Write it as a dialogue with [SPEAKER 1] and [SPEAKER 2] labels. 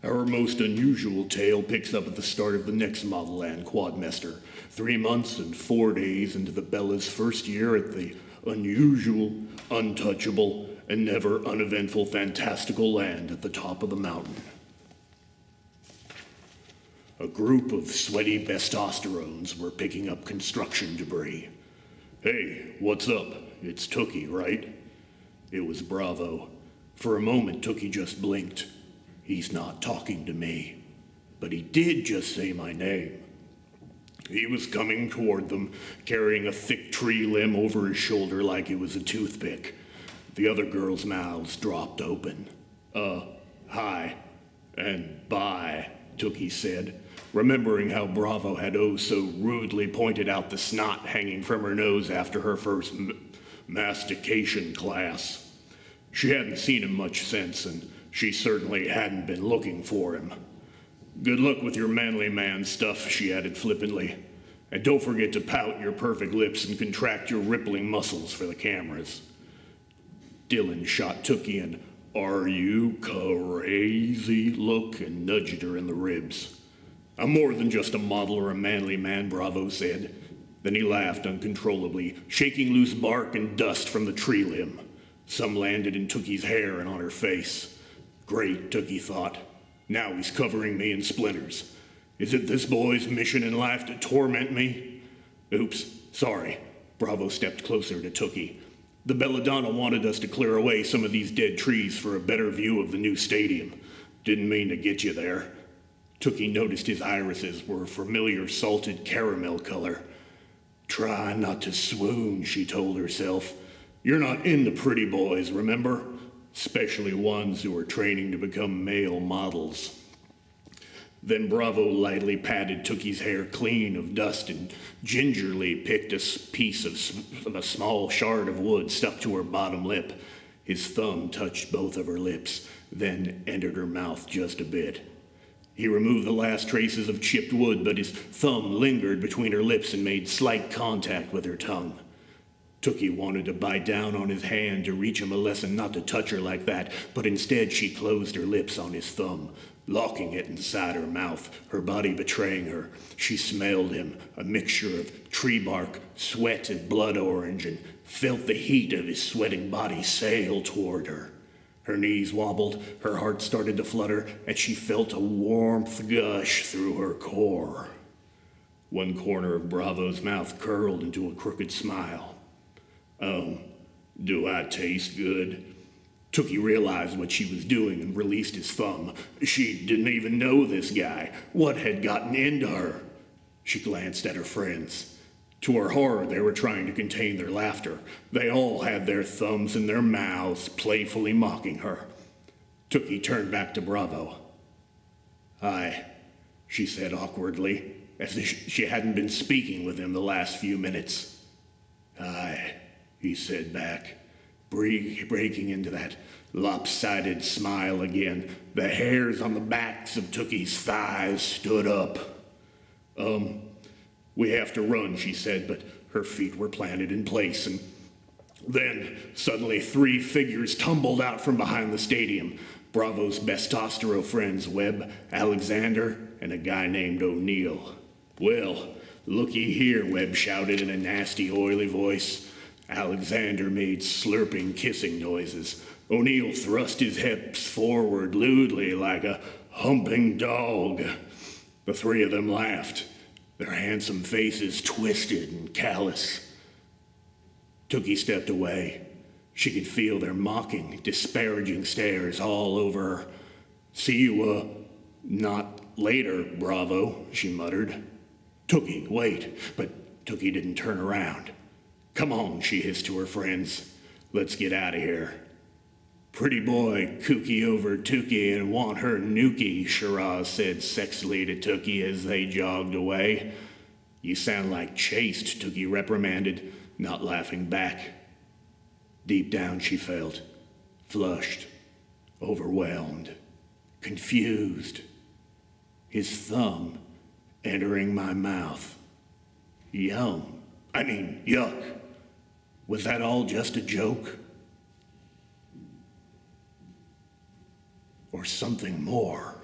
[SPEAKER 1] Our most unusual tale picks up at the start of the next Modelland quadmester, 3 months and 4 days into the Bella's first year at the unusual, untouchable, and never uneventful fantastical land at the top of the mountain. A group of sweaty testosterones were picking up construction debris. "Hey, what's up? It's Tookie, right?" It was Bravo. For a moment, Tookie just blinked. He's not talking to me, but he did just say my name. He was coming toward them, carrying a thick tree limb over his shoulder like it was a toothpick. The other girls' mouths dropped open. Hi, and bye, Tookie said, remembering how Bravo had so rudely pointed out the snot hanging from her nose after her first mastication class. She hadn't seen him much since, and she certainly hadn't been looking for him. "Good luck with your manly man stuff," she added flippantly. "And don't forget to pout your perfect lips and contract your rippling muscles for the cameras." Dylan shot Tookie an "Are you crazy?" look and nudged her in the ribs. "I'm more than just a model or a manly man," Bravo said. Then he laughed uncontrollably, shaking loose bark and dust from the tree limb. Some landed in Tookie's hair and on her face. Great, Tookie thought. Now he's covering me in splinters. Is it this boy's mission in life to torment me? Oops, sorry. Bravo stepped closer to Tookie. The Belladonna wanted us to clear away some of these dead trees for a better view of the new stadium. Didn't mean to get you there. Tookie noticed his irises were a familiar salted caramel color. Try not to swoon, she told herself. You're not into pretty boys, remember? Especially ones who are training to become male models. Then Bravo lightly patted Tookie's hair clean of dust and gingerly picked a piece of a small shard of wood stuck to her bottom lip. His thumb touched both of her lips, then entered her mouth just a bit. He removed the last traces of chipped wood, but his thumb lingered between her lips and made slight contact with her tongue. Tookie wanted to bite down on his hand to reach him a lesson not to touch her like that, but instead she closed her lips on his thumb, locking it inside her mouth, her body betraying her. She smelled him, a mixture of tree bark, sweat, and blood orange, and felt the heat of his sweating body sail toward her. Her knees wobbled, her heart started to flutter, and she felt a warmth gush through her core. One corner of Bravo's mouth curled into a crooked smile. Do I taste good? Tookie realized what she was doing and released his thumb. She didn't even know this guy. What had gotten into her? She glanced at her friends. To her horror, they were trying to contain their laughter. They all had their thumbs in their mouths, playfully mocking her. Tookie turned back to Bravo. "Hi," she said awkwardly, as if she hadn't been speaking with him the last few minutes. "Hi," he said back, breaking into that lopsided smile again. The hairs on the backs of Tookie's thighs stood up. We have to run," she said, but her feet were planted in place. And then, suddenly, 3 figures tumbled out from behind the stadium. Bravo's bestostero friends, Webb, Alexander, and a guy named O'Neill. "Well, looky here," Webb shouted in a nasty, oily voice. Alexander made slurping, kissing noises. O'Neill thrust his hips forward lewdly like a humping dog. The 3 of them laughed, their handsome faces twisted and callous. Tookie stepped away. She could feel their mocking, disparaging stares all over her. "See you, not later, Bravo," she muttered. "Tookie, wait." But Tookie didn't turn around. "Come on," she hissed to her friends. "Let's get out of here." "Pretty boy, kooky over Tookie and want her nookie," Shiraz said sexily to Tookie as they jogged away. "You sound like chaste," Tookie reprimanded, not laughing back. Deep down she felt flushed, overwhelmed, confused. His thumb entering my mouth. Yuck. Was that all just a joke? Or something more?